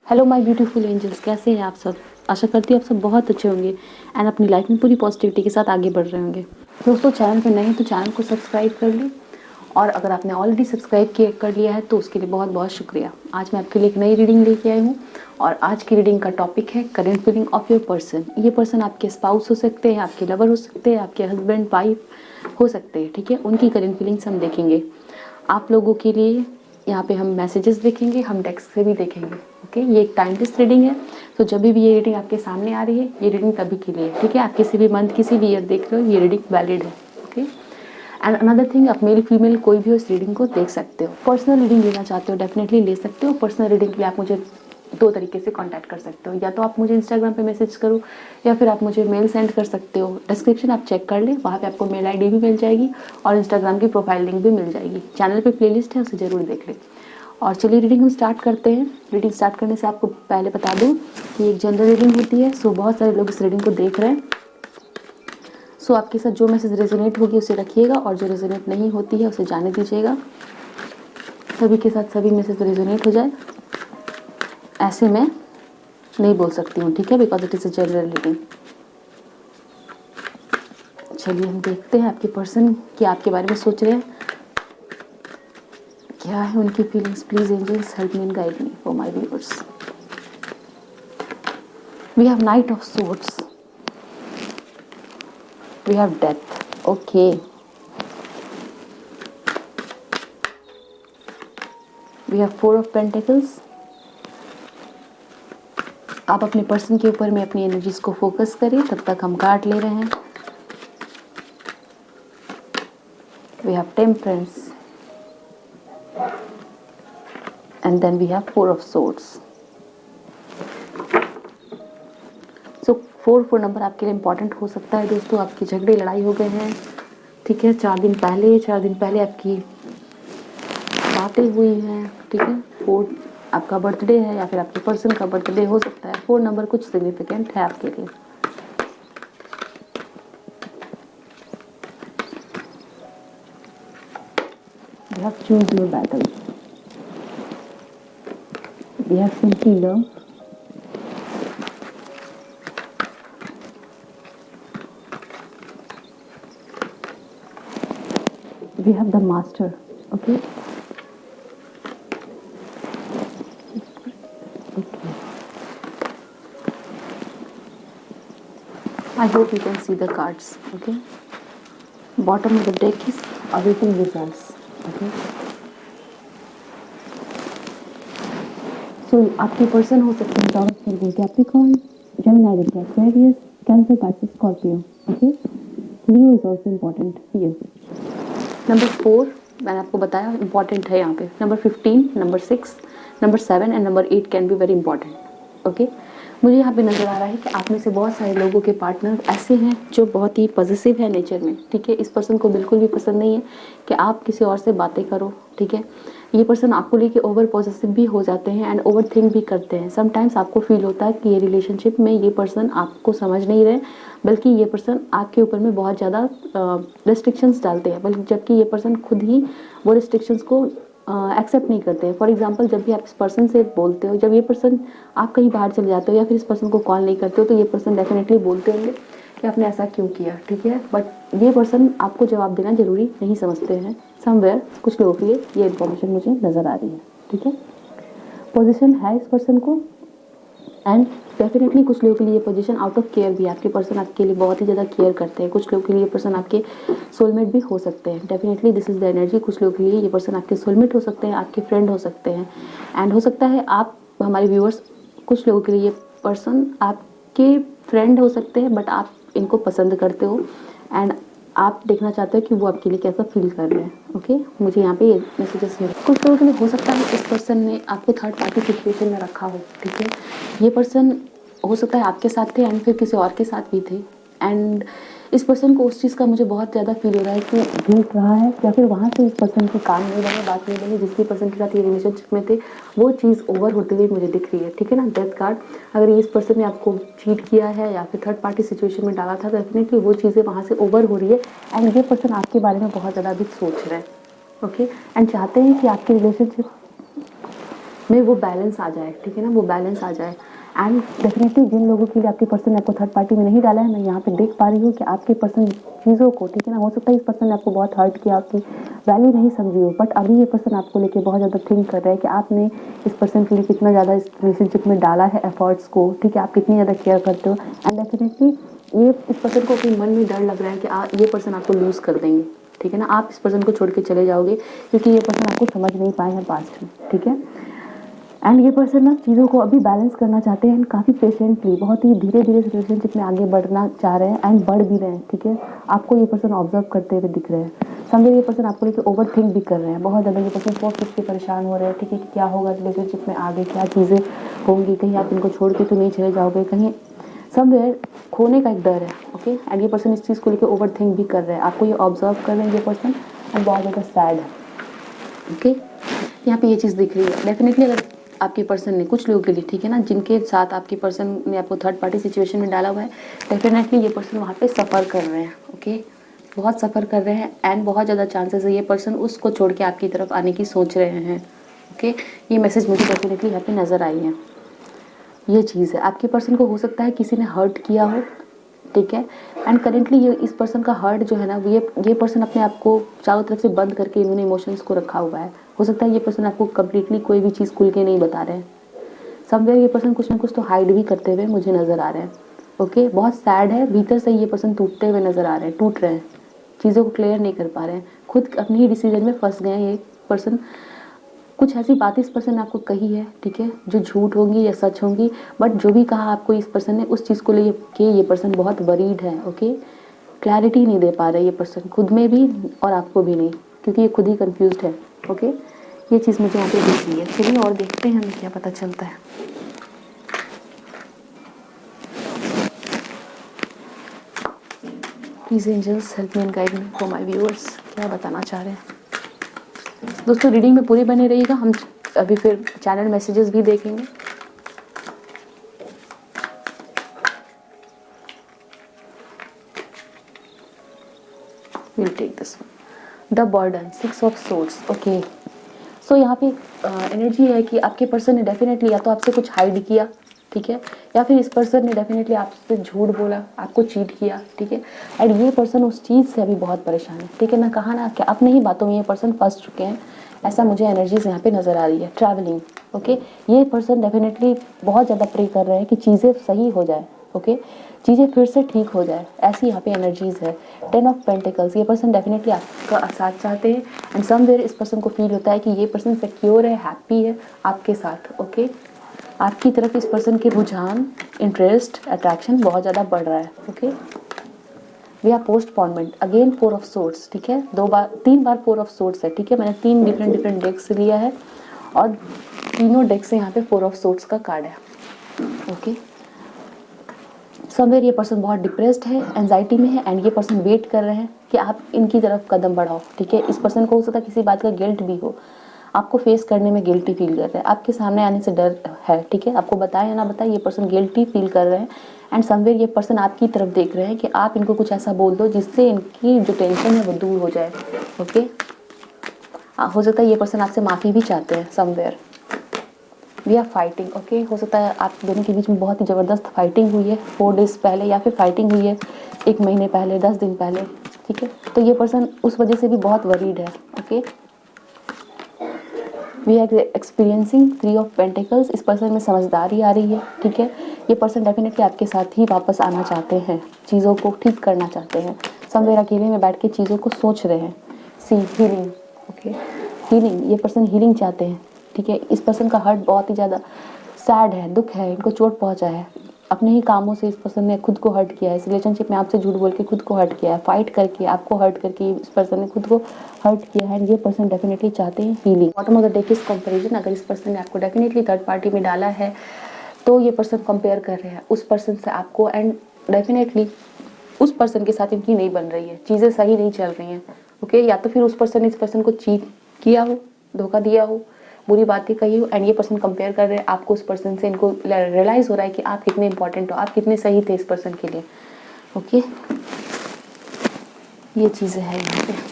Hello my beautiful angels, कैसे हैं आप सब। आशा करती हूँ आप सब बहुत अच्छे होंगे एंड अपनी लाइफ में पूरी पॉजिटिविटी के साथ आगे बढ़ रहे होंगे। दोस्तों, चैनल पे नए हैं तो चैनल को सब्सक्राइब कर लें, और अगर आपने ऑलरेडी सब्सक्राइब कर लिया है तो उसके लिए बहुत बहुत शुक्रिया। आज मैं आपके लिए एक नई रीडिंग लेके आई हूँ और आज की रीडिंग का टॉपिक है current feeling of your person. ये पर्सन आपके स्पाउस हो सकते हैं, आपके लवर हो सकते हैं, आपके हस्बैंड वाइफ हो सकते हैं, ठीक है। उनकी करेंट फीलिंग्स हम देखेंगे आप लोगों के लिए। यहाँ पे हम मैसेजेस देखेंगे, हम टेक्स्ट से भी देखेंगे। ओके, ये एक टाइमलेस रीडिंग है, तो जब भी ये रीडिंग आपके सामने आ रही है, ये रीडिंग तभी के लिए, ठीक है। आप किसी भी मंथ, किसी भी ईयर देख रहे हो, ये रीडिंग वैलिड है। ओके, एंड अनदर थिंग, आप मेल फीमेल कोई भी हो इस रीडिंग को देख सकते हो। पर्सनल रीडिंग लेना चाहते हो डेफिनेटली ले सकते हो। पर्सनल रीडिंग के लिए आप मुझे दो तरीके से कांटेक्ट कर सकते हो, या तो आप मुझे इंस्टाग्राम पे मैसेज करो या फिर आप मुझे मेल सेंड कर सकते हो। डिस्क्रिप्शन आप चेक कर लें, वहाँ पे आपको मेल आईडी भी मिल जाएगी और इंस्टाग्राम की प्रोफाइल लिंक भी मिल जाएगी। चैनल पे प्लेलिस्ट है, उसे ज़रूर देख लें। और चलिए रीडिंग हम स्टार्ट करते हैं। रीडिंग स्टार्ट करने से आपको पहले बता दूं कि एक जनरल रीडिंग होती है, सो बहुत सारे लोग इस रीडिंग को देख रहे हैं। सो आपके साथ जो मैसेज रेजोनेट होगी उसे रखिएगा और जो रेजोनेट नहीं होती है उसे जाने दीजिएगा। सभी के साथ सभी मैसेज रेजोनेट हो जाए ऐसे मैं नहीं बोल सकती हूँ, ठीक है, because it is a general reading. चलिए हम देखते हैं आपके पर्सन क्या आपके बारे में सोच रहे हैं, क्या है उनकी feelings. Please angels help me and guide me for my viewers. We have knight of swords, we have death. Okay, we have four of pentacles. आप अपने पर्सन के ऊपर में अपनी एनर्जीज को फोकस करें, तब तक हम कार्ड ले रहे हैं। We have temperance and then we have four of swords. So 4 number आपके लिए इम्पॉर्टेंट हो सकता है दोस्तों। आपकी झगड़े लड़ाई हो गए हैं, ठीक है, 4 दिन पहले आपकी बातें हुई हैं, ठीक है। 4 आपका बर्थडे है या फिर आपके पर्सन का बर्थडे हो सकता है। 4 नंबर कुछ सिग्निफिकेंट है आपके लिए। You have choose your battle. We have simply love. We have the master. Okay. Okay. I hope you can see the cards. Okay. Bottom of the deck is awaiting results. Okay. So आपके person हो सकते हैं taurus, Virgo, Capricorn, Gemini, Libra, Aquarius, cancer, Pisces, Scorpio. Okay, Leo is also important here. Number 4 मैंने आपको बताया important है यहाँ पे। Number 15, number 6, number 7 and number 8 can be very important. Okay, मुझे यहाँ पे नज़र आ रहा है कि आप में से बहुत सारे लोगों के पार्टनर ऐसे हैं जो बहुत ही पॉजिटिव है नेचर में, ठीक है। इस पर्सन को बिल्कुल भी पसंद नहीं है कि आप किसी और से बातें करो, ठीक है। ये पर्सन आपको लेके ओवर पॉजिटिव भी हो जाते हैं एंड ओवर थिंक भी करते हैं। समटाइम्स आपको फील होता है कि ये रिलेशनशिप में ये पर्सन आपको समझ नहीं रहे, बल्कि ये पर्सन आपके ऊपर में बहुत ज़्यादा रिस्ट्रिक्शंस डालते हैं, बल्कि जबकि ये पर्सन खुद ही वो रिस्ट्रिक्शंस को एक्सेप्ट नहीं करते हैं। फॉर एग्जांपल, जब भी आप इस पर्सन से बोलते हो, जब ये पर्सन आप कहीं बाहर चले जाते हो या फिर इस पर्सन को कॉल नहीं करते हो, तो ये पर्सन डेफिनेटली बोलते होंगे कि आपने ऐसा क्यों किया, ठीक है। बट ये पर्सन आपको जवाब देना जरूरी नहीं समझते हैं। समवेयर कुछ लोगों के लिए ये इन्फॉर्मेशन मुझे नज़र आ रही है, ठीक है। पोजीशन है इस पर्सन को एंड डेफिनेटली कुछ लोगों के लिए ये पोजीशन आउट ऑफ केयर भी है। आपके पर्सन आपके लिए बहुत ही ज़्यादा केयर करते हैं। कुछ लोगों के लिए ये पर्सन आपके सोलमेट भी हो सकते हैं। Definitely this is the energy. कुछ लोगों के लिए ये पर्सन आपके सोलमेट हो सकते हैं, आपके फ्रेंड हो सकते हैं एंड हो सकता है आप हमारे व्यूअर्स, कुछ लोगों के लिए ये पर्सन आपके फ्रेंड हो सकते हैं, बट आप इनको पसंद करते हो एंड आप देखना चाहते हो कि वो आपके लिए कैसा फील कर रहे हैं। ओके, मुझे यहाँ पे ये मैसेजेस मिले। कुछ लोगों के लिए हो सकता है इस पर्सन ने आपको थर्ड पार्टी सिचुएशन में रखा हो, ठीक है। ये पर्सन हो सकता है आपके साथ थे एंड फिर किसी और के साथ भी थे एंड इस पर्सन को उस चीज़ का मुझे बहुत ज़्यादा फील हो रहा है कि गिल्ट रहा है या फिर वहाँ से इस पर्सन के काम नहीं बने, बात नहीं बनी। जिसकी पर्सन के साथ ये रिलेशनशिप में थे वो चीज़ ओवर होते हुए मुझे दिख रही है, ठीक है ना। डेथ कार्ड, अगर इस पर्सन ने आपको चीट किया है या फिर थर्ड पार्टी सिचुएशन में डाला था, तो डेफिनेटली वो चीज़ें वहाँ से ओवर हो रही है एंड ये पर्सन आपके बारे में बहुत ज़्यादा भी सोच रहे हैं, ओके, एंड चाहते हैं कि आपकी रिलेशनशिप में वो बैलेंस आ जाए, ठीक है ना, वो बैलेंस आ जाए। एंड डेफिनेटली जिन लोगों के लिए आपके पर्सन ने आपको थर्ड पार्टी में नहीं डाला है, मैं यहाँ पे देख पा रही हूँ कि आपके पर्सन चीज़ों को, ठीक है ना, हो सकता है इस पर्सन ने आपको बहुत हर्ट किया, आपकी वैल्यू नहीं समझी हो, बट अभी ये पर्सन आपको लेके बहुत ज़्यादा थिंक कर रहा है कि आपने इस पर्सन के लिए कितना ज़्यादा इस रिलेशनशिप में डाला है एफर्ट्स को, ठीक है, आप कितनी ज़्यादा केयर करते हो। एंड डेफिनेटली ये इस पर्सन को अपने मन में डर लग रहा है कि ये पर्सन आपको लूज़ कर देंगे, ठीक है ना, आप इस पर्सन को छोड़ के चले जाओगे क्योंकि ये पर्सन आपको समझ नहीं पाए हैं पास्ट में, ठीक है। एंड ये पर्सन ना चीज़ों को अभी बैलेंस करना चाहते हैं एंड काफ़ी पेशेंटली, बहुत ही धीरे धीरे इस रिलेशनशिप में आगे बढ़ना चाह रहे हैं एंड बढ़ भी रहे हैं, ठीक है। आपको ये पर्सन ऑब्जर्व करते हुए दिख रहे हैं। समझे ये पर्सन आपको लेकर ओवर थिंक भी कर रहे हैं बहुत ज़्यादा। ये पर्सन सोच के परेशान हो रहे हैं, ठीक है, कि क्या होगा रिलेशनशिप में आगे, क्या चीज़ें होंगी, कहीं आप इनको छोड़ के तो नहीं चले जाओगे, कहीं समवेयर खोने का एक डर है, ओके। एंड ये पर्सन इस चीज़ को लेकर ओवर थिंक भी कर रहे हैं, आपको ये ऑब्जर्व कर रहे हैं ये पर्सन, एंड बहुत ज़्यादा सैड है, ओके। यहाँ पे ये चीज़ दिख रही है। डेफिनेटली अगर आपके पर्सन ने कुछ लोगों के लिए, ठीक है ना, जिनके साथ आपके पर्सन ने आपको थर्ड पार्टी सिचुएशन में डाला हुआ है, डेफिनेटली ये पर्सन वहाँ पे सफ़र कर रहे हैं, ओके, बहुत सफ़र कर रहे हैं। एंड बहुत ज़्यादा चांसेस है ये पर्सन उसको छोड़ के आपकी तरफ आने की सोच रहे हैं, ओके। ये मैसेज मुझे डेफिनेटली यहाँ पे नज़र आई है। ये चीज़ है, आपके पर्सन को हो सकता है किसी ने हर्ट किया हो, ठीक है। एंड करेंटली ये इस पर्सन का हर्ट जो है ना, ये पर्सन अपने आप को चारों तरफ से बंद करके इन्होंने इमोशंस को रखा हुआ है। हो सकता है ये पर्सन आपको कम्प्लीटली कोई भी चीज़ खुल के नहीं बता रहे हैं। समवेयर ये पर्सन कुछ ना कुछ तो हाइड भी करते हुए मुझे नज़र आ रहे हैं, ओके। बहुत सैड है, भीतर से ये पर्सन टूटते हुए नज़र आ रहे हैं, टूट रहे हैं, चीज़ों को क्लियर नहीं कर पा रहे हैं, खुद अपनी ही डिसीजन में फंस गए हैं ये पर्सन। कुछ ऐसी बातें इस पर्सन ने आपको कही है, ठीक है, जो झूठ होंगी या सच होंगी, बट जो भी कहा आपको इस पर्सन ने, उस चीज़ को लेके ये पर्सन बहुत वरीड है, ओके। क्लैरिटी नहीं दे पा रहे ये पर्सन, खुद में भी और आपको भी नहीं, क्योंकि ये खुद ही कंफ्यूज्ड है, ओके। ये चीज़ मुझे यहाँ पे दिख रही है। चलिए और देखते हैं हमें क्या पता चलता है। Please angels help me and guide me for my viewers, क्या बताना चाह रहे हैं दोस्तों। रीडिंग में पूरी बने रहिएगा, हम अभी फिर चैनल मैसेजेस भी देखेंगे। Will take this one, the burden, 6 of swords, okay. So यहाँ पे एनर्जी है कि आपके पर्सन ने डेफिनेटली या तो आपसे कुछ हाइड किया, ठीक है, या फिर इस पर्सन ने डेफिनेटली आपसे झूठ बोला, आपको चीट किया, ठीक है। एंड ये पर्सन उस चीज़ से अभी बहुत परेशान है, ठीक है ना, कहा ना कि अपने ही बातों में ये पर्सन फंस चुके हैं, ऐसा मुझे एनर्जीज यहाँ पे नज़र आ रही है। Travelling, okay. ये पर्सन डेफिनेटली बहुत ज़्यादा प्रे कर रहे हैं कि चीज़ें सही हो जाए, ओके, चीज़ें फिर से ठीक हो जाए, ऐसी यहाँ पे एनर्जीज है। 10 ऑफ पेंटिकल्स, ये पर्सन डेफिनेटली आपका साथ चाहते हैं एंड समवेयर इस पर्सन को फील होता है कि ये पर्सन सिक्योर है, हैप्पी है आपके साथ, ओके। आपकी तरफ इस पर्सन के रुझान, इंटरेस्ट, अट्रैक्शन बहुत ज़्यादा बढ़ रहा है, okay. We are postponement, again 4 of swords, ठीक है, 3 बार 4 ऑफ सोर्ड्स है, ठीक है। मैंने 3 डिफरेंट डेक्स लिया है और तीनों डेक्स से यहाँ पे 4 ऑफ सोर्ड्स का कार्ड है, ओके। समवेयर ये पर्सन बहुत डिप्रेस्ड है, एंजाइटी में है एंड ये पर्सन वेट कर रहे हैं कि आप इनकी तरफ कदम बढ़ाओ, ठीक है। इस पर्सन को हो सकता है किसी बात का गिल्ट भी हो, आपको फेस करने में गिल्टी फील कर रहे हैं, आपके सामने आने से डर है, ठीक है। आपको बताए या ना बताए ये पर्सन गिल्टी फील कर रहे हैं एंड समवेयर ये पर्सन आपकी तरफ देख रहे हैं कि आप इनको कुछ ऐसा बोल दो जिससे इनकी जो टेंशन है वो दूर हो जाए, ओके। हो सकता है ये पर्सन आपसे माफ़ी भी चाहते हैं somewhere. We are fighting, okay. हो सकता है आप दोनों के बीच में बहुत ही ज़बरदस्त फाइटिंग हुई है 4 डेज़ पहले, या फिर फाइटिंग हुई है 1 महीने पहले, 10 दिन पहले, ठीक है। तो ये पर्सन उस वजह से भी बहुत वरीड है, okay. We are experiencing 3 of pentacles, इस पर्सन में समझदारी आ रही है, ठीक है। ये पर्सन डेफिनेटली आपके साथ ही वापस आना चाहते हैं, चीज़ों को ठीक करना चाहते हैं। समवेयर अकेले में बैठ के चीज़ों को सोच रहे हैं। सी हीलिंग, ओके, हीलिंग, ये पर्सन हीलिंग चाहते हैं, ठीक है। इस पर्सन का हार्ट बहुत ही ज़्यादा सैड है, दुख है, इनको चोट पहुंचा है, अपने ही कामों से इस पर्सन ने खुद को हर्ट किया है, इस रिलेशनशिप में आपसे झूठ बोल के खुद को हर्ट किया है, फाइट करके आपको हर्ट करके इस पर्सन ने खुद को हर्ट किया है। ये पर्सन डेफिनेटली चाहते हैं healing. Bottom of the deck is comparison, अगर इस पर्सन ने आपको डेफिनेटली थर्ड पार्टी में डाला है तो ये पर्सन कंपेयर कर रहे हैं उस पर्सन से आपको, एंड डेफिनेटली उस पर्सन के साथ इनकी नहीं बन रही है, चीज़ें सही नहीं चल रही हैं, ओके। या तो फिर उस पर्सन ने इस पर्सन को चीट किया हो, धोखा दिया हो, बुरी बातें कही हो, एंड ये पर्सन कंपेयर कर रहे हैं आपको उस पर्सन से। इनको रियलाइज़ हो रहा है कि आप कितने इंपॉर्टेंट हो, आप कितने सही थे इस पर्सन के लिए, ओके। ये चीज़ें हैं यहाँ पे।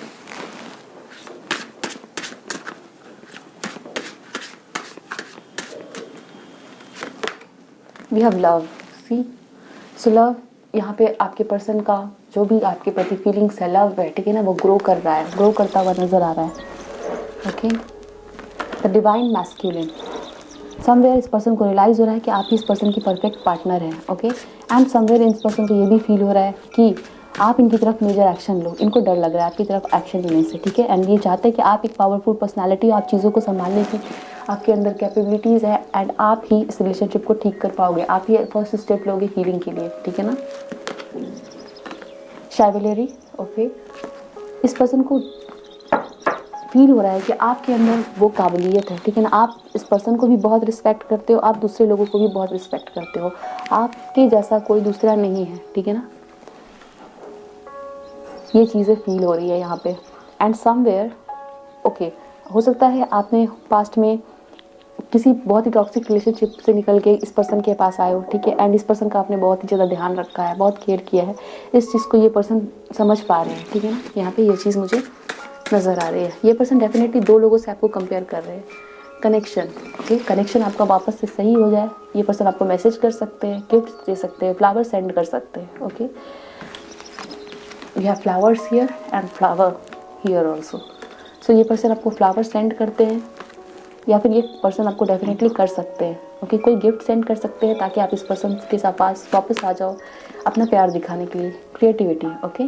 We have love, see. So love, यहाँ पे आपके पर्सन का जो भी आपके प्रति फीलिंग्स है, लव है, ठीक है ना, वो ग्रो कर रहा है, ग्रो करता हुआ नजर आ रहा है। Okay, the divine masculine, somewhere इस पर्सन को रियलाइज हो रहा है कि आप ही इस पर्सन की परफेक्ट पार्टनर हैं। ओके, एंड समवेयर इस पर्सन को ये भी फील हो रहा है कि आप इनकी तरफ मेजर एक्शन लो, इनको डर लग रहा है आपकी तरफ एक्शन लेने से, ठीक है। एंड ये चाहते हैं कि आप एक पावरफुल पर्सनालिटी, आप चीज़ों को संभालने की आपके अंदर कैपेबिलिटीज़ है, एंड आप ही इस रिलेशनशिप को ठीक कर पाओगे, आप ही फर्स्ट स्टेप लोगे हीलिंग के लिए, ठीक है ना। शाइवलरी, ओके, इस पर्सन को फील हो रहा है कि आपके अंदर वो काबिलियत है, ठीक है ना, आप इस पर्सन को भी बहुत रिस्पेक्ट करते हो, आप दूसरे लोगों को भी बहुत रिस्पेक्ट करते हो, आपके जैसा कोई दूसरा नहीं है, ठीक है ना। ये चीज़ें फील हो रही है यहाँ पे। एंड समवेयर, ओके, हो सकता है आपने पास्ट में किसी बहुत ही टॉक्सिक रिलेशनशिप से निकल के इस पर्सन के पास आए हो, ठीक है, एंड इस पर्सन का आपने बहुत ही ज़्यादा ध्यान रखा है, बहुत केयर किया है, इस चीज़ को ये पर्सन समझ पा रहे हैं, ठीक है ना। यहाँ पे ये चीज़ मुझे नज़र आ रही है। ये पर्सन डेफिनेटली दो लोगों से आपको कंपेयर कर रहे हैं। कनेक्शन, ओके, कनेक्शन आपका वापस से सही हो जाए, ये पर्सन आपको मैसेज कर सकते हैं, गिफ्ट दे सकते हैं, फ्लावर सेंड कर सकते हैं। Okay, we have flowers here and flower here also. So ये पर्सन आपको फ्लावर सेंड करते हैं, या फिर ये पर्सन आपको डेफिनेटली कर सकते हैं। ओके, कोई गिफ्ट सेंड कर सकते हैं ताकि आप इस पर्सन के साथ पास वापस आ जाओ अपना प्यार दिखाने के लिए, क्रिएटिविटी। ओके,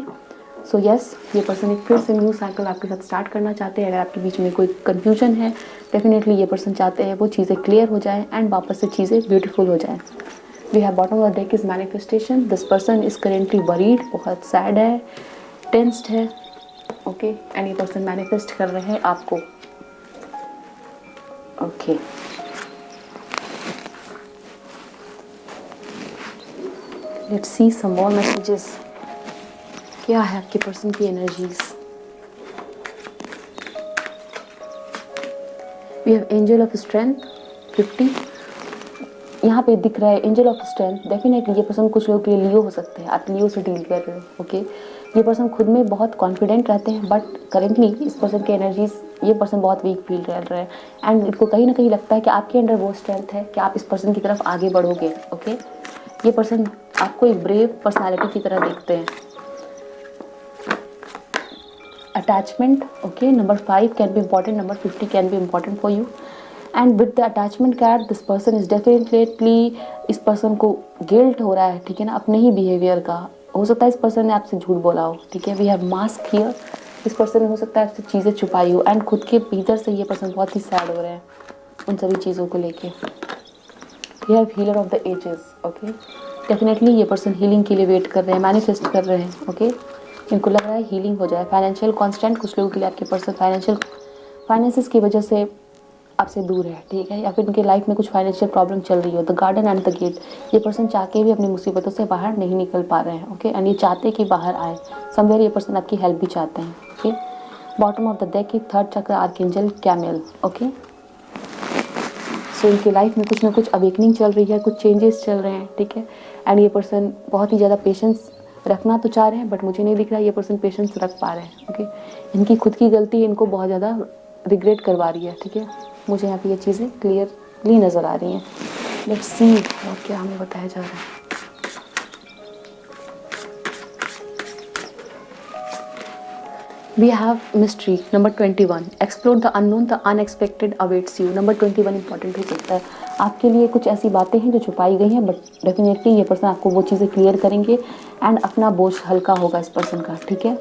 सो यस, ये पर्सन एक फिर से न्यू साइकिल आपके साथ स्टार्ट करना चाहते हैं। अगर आपके बीच में कोई कन्फ्यूजन है, डेफिनेटली ये पर्सन चाहते हैं वो चीज़ें क्लियर हो जाए एंड वापस से चीज़ें ब्यूटीफुल हो जाए। We have bottom of the deck is manifestation, this person is currently worried, बहुत सैड है, टेंस्ड है। ओके, एंड ये पर्सन मैनिफेस्ट कर रहे हैं आपको। Okay, let's see some more messages. क्या है आपके पर्सन की energies. We have angel of strength 50, यहाँ पे दिख रहा है एंजल ऑफ स्ट्रेंथ। डेफिनेटली ये पर्सन कुछ लोगों के लिए लियो हो सकते हैं, आप लियो से डील कर रहे हो। ओके, ये पर्सन खुद में बहुत कॉन्फिडेंट रहते हैं, बट करेंटली इस पर्सन की एनर्जीज, ये पर्सन बहुत वीक फील कर रहे हैं, एंड इनको कहीं ना कहीं लगता है कि आपके अंदर वो स्ट्रेंथ है कि आप इस पर्सन की तरफ आगे बढ़ोगे। ओके, ये पर्सन आपको एक ब्रेव पर्सनालिटी की तरह देखते हैं। Attachment, okay, number 5 can be important, number 50 can be important for you. And with the attachment card, this person is definitely, इस पर्सन को गिल्ट हो रहा है, ठीक है ना, अपने ही बिहेवियर का। हो सकता है इस पर्सन ने आपसे झूठ बोला हो, ठीक है। वी हैव मास्क हियर, इस पर्सन ने हो सकता है आपसे चीज़ें छुपाई हो, एंड खुद के भीतर से ये पर्सन बहुत ही सैड हो रहे हैं उन सभी चीज़ों को लेके। We have healer of the ages, okay, definitely ये पर्सन हीलिंग के लिए वेट कर रहे हैं, मैनिफेस्ट कर रहे हैं। ओके, इनको लग रहा है हीलिंग हो जाए। फाइनेंशियल कॉन्स्टेंट, कुछ लोगों के लिए आपके पर्सन फाइनेंसिस की वजह से आपसे दूर है, ठीक है, या फिर इनके लाइफ में कुछ फाइनेंशियल प्रॉब्लम चल रही हो। The garden and the gate, ये पर्सन चाह के भी अपनी मुसीबतों से बाहर नहीं निकल पा रहे हैं। ओके, एंड ये चाहते कि बाहर आए, समवेयर ये पर्सन आपकी हेल्प भी चाहते हैं। Okay, bottom of the deck की थर्ड चक्र आर्कएंजल कैमेल। ओके, सो इनके लाइफ में कुछ ना कुछ अवेकनिंग चल रही है, कुछ चेंजेस चल रहे हैं, ठीक है, एंड ये पर्सन बहुत ही ज़्यादा पेशेंस रखना तो चाह रहे हैं, बट मुझे नहीं दिख रहा ये पर्सन पेशेंस रख पा रहे हैं। ओके, इनकी खुद की गलती इनको बहुत ज़्यादा रिग्रेट करवा रही है, ठीक है, मुझे यहाँ पे ये चीज़ें क्लियरली नज़र आ रही हैं। लेट्स सी और क्या हमें बताया जा रहा है। We have mystery, number 21, explore the unknown, the unexpected awaits you। Number 21 important हो सकता है आपके लिए। कुछ ऐसी बातें हैं जो छुपाई गई हैं, बट डेफिनेटली ये पर्सन आपको वो चीज़ें क्लियर करेंगे, एंड अपना बोझ हल्का होगा इस पर्सन का, ठीक है।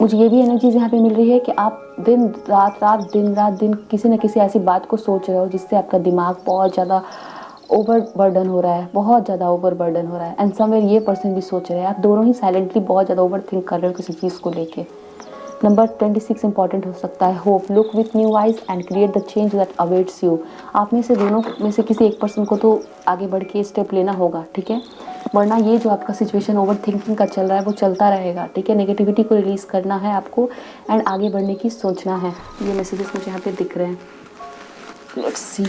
मुझे ये भी एनर्जीज यहाँ पे मिल रही है कि आप दिन रात दिन किसी न किसी ऐसी बात को सोच रहे हो जिससे आपका दिमाग बहुत ज़्यादा ओवर बर्डन हो रहा है, बहुत ज़्यादा ओवर बर्डन हो रहा है, एंड समवेयर ये पर्सन भी सोच रहे हैं। आप दोनों ही साइलेंटली बहुत ज़्यादा ओवर थिंक कर रहे हो किसी चीज़ को लेके। नंबर 26 इंपॉर्टेंट हो सकता है। Hope, look with new eyes and create the change that awaits you. आप में से दोनों में से किसी एक पर्सन को तो आगे बढ़ के स्टेप लेना होगा, ठीक है, वरना ये जो आपका सिचुएशन ओवर थिंकिंग का चल रहा है वो चलता रहेगा, ठीक है। नेगेटिविटी को रिलीज़ करना है आपको, एंड आगे बढ़ने की सोचना है। ये मैसेजेस मुझे यहाँ पे दिख रहे हैं। Let's see,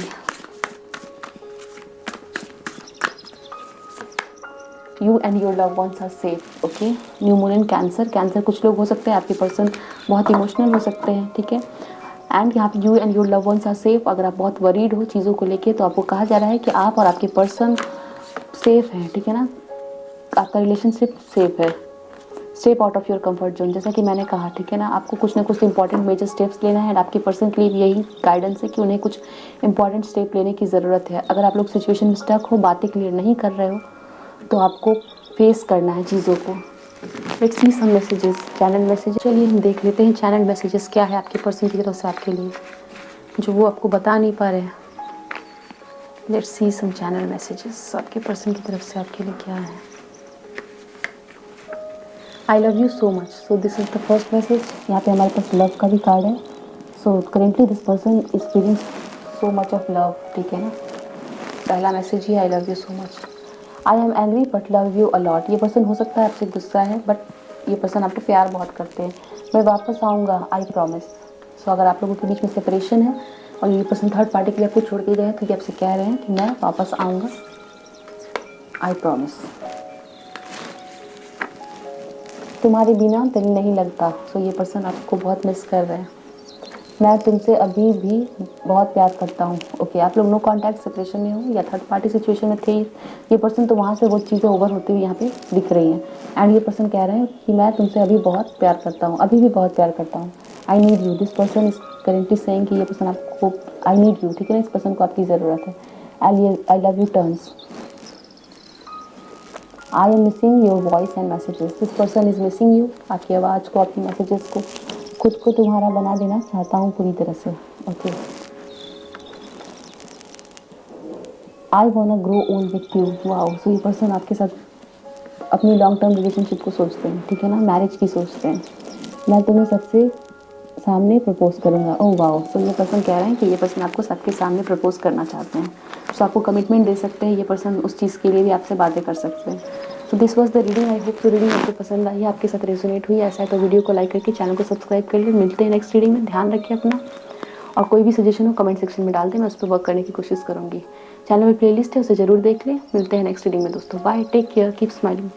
you and your love ones are safe. Okay, new moon in cancer, कुछ लोग हो सकते हैं आपके पर्सन बहुत इमोशनल हो सकते हैं, ठीक है, एंड यहाँ पे you and your love ones are safe. अगर आप बहुत वरीड हो चीज़ों को लेके तो आपको कहा जा रहा है कि आप और आपके पर्सन सेफ हैं, ठीक है ना, आपका रिलेशनशिप सेफ है। Step out of your comfort zone, जैसा कि मैंने कहा, ठीक है ना, आपको कुछ ना कुछ इंपॉर्टेंट मेजर स्टेप्स लेना है एंड आपके पर्सन के लिए यही गाइडेंस है कि उन्हें कुछ इंपॉर्टेंट स्टेप लेने की ज़रूरत है। अगर आप लोग सिचुएशन में स्टक हो, बातें क्लियर नहीं कर रहे हो, तो आपको फेस करना है चीज़ों को। Let's see some messages, channel message. चलिए हम देख लेते हैं चैनल मैसेजेस क्या है आपके पर्सन की तरफ से आपके लिए, जो वो आपको बता नहीं पा रहे हैं। Let's see some channel messages, आपके पर्सन की तरफ से आपके लिए क्या है। I love you so much, so this is the first message. यहाँ पे हमारे पास लव का भी कार्ड है। So currently this person is feeling so much of love, ठीक है ना। पहला मैसेज ही I love you so much. I am angry but love you a lot. ये पर्सन हो सकता है आपसे गुस्सा है, बट ये पर्सन आपको प्यार बहुत करते हैं। मैं वापस आऊँगा, आई प्रॉमिस। सो अगर आप लोगों के बीच में सेपरेशन है और ये पर्सन थर्ड पार्टी के लिए आपको छोड़ के गए हैं, तो ये आपसे कह रहे हैं कि मैं वापस आऊँगा, आई प्रॉमिस। तुम्हारे बिना दिल नहीं लगता। सो ये पर्सन आपको बहुत मिस कर रहे हैं। मैं तुमसे अभी भी बहुत प्यार करता हूँ। ओके, आप लोग नो कॉन्टैक्ट सेपरेशन में हो या थर्ड पार्टी सिचुएशन में थे ये पर्सन, तो वहाँ से वो चीज़ें ओवर होती हुई यहाँ पे दिख रही हैं। एंड ये पर्सन कह रहे हैं कि मैं तुमसे अभी बहुत प्यार करता हूँ, अभी भी बहुत प्यार करता हूँ। I need you. This person is currently saying कि ये पर्सन आपको आई नीड यू, ठीक है ना, इस पर्सन को आपकी ज़रूरत है। I love you turns. I am missing your voice and messages. This person is missing you, आपकी आवाज़ को, आपकी मैसेजेस को, खुद को तुम्हारा बना देना चाहता हूँ पूरी तरह से। Okay, I want grow old with you. Wow, so ये पर्सन आपके साथ अपनी लॉन्ग टर्म रिलेशनशिप को सोचते हैं, ठीक है ना, मैरिज की सोचते हैं। मैं तुम्हें सबसे सामने प्रपोज करूँगा। ओह वाओ, सो ये पर्सन कह रहे हैं कि ये पर्सन आपको सबके सामने प्रपोज करना चाहते हैं। सो आपको कमिटमेंट दे सकते हैं ये पर्सन, उस चीज़ के लिए भी आपसे बातें कर सकते हैं। तो this was the reading. I hope तो रीडिंग आपको पसंद आई, आपके साथ रेजोनेट हुई। ऐसा है तो वीडियो को लाइक करके चैनल को सब्सक्राइब कर लिए। मिलते हैं नेक्स्ट रीडिंग में। ध्यान रखिए अपना, और कोई भी सजेशन हो कमेंट सेक्शन में डाल दें, मैं उस पर वर्क करने की कोशिश करूँगी। चैनल में प्लेलिस्ट है, उसे ज़रूर देख लें। मिलते हैं नेक्स्ट रीडिंग में दोस्तों। Bye, take care, keep smiling.